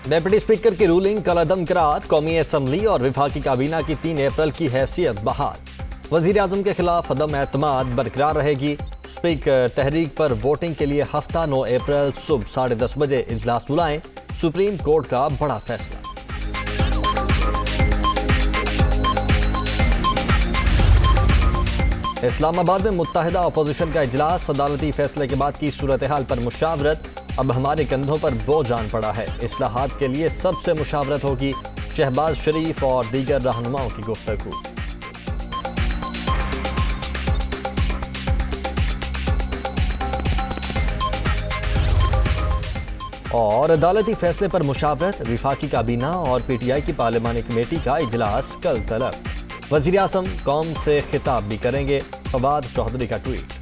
Deputy speaker की ruling कलअदम करार। कौमी असम्बली और वफाकी काबीना की 3 अप्रैल की हैसियत बहाल। वजीर आजम के खिलाफ अदम एतमाद बरकरार रहेगी। स्पीकर तहरीक पर वोटिंग के लिए हफ्ता 9 अप्रैल सुबह 10:30 बजे इजलास बुलाएं। सुप्रीम कोर्ट का बड़ा फैसला। इस्लामाबाद में मुत्तहिदा अपोजिशन का इजलास। अदालती फैसले के बाद की सूरत हाल पर मुशावरत। अब हमारे कंधों पर बोझ आन पड़ा है। इस्लाहात के लिए सबसे मुशावरत होगी। शहबाज शरीफ और दीगर रहनुमाओं की गुफ्तगू। और अदालती फैसले पर मुशावरत। वफाकी काबीना और PTI की पार्लिमानी कमेटी का इजलास कल तलब। वजीर आज़म कौम से खिताब भी करेंगे। फवाद चौधरी का ट्वीट।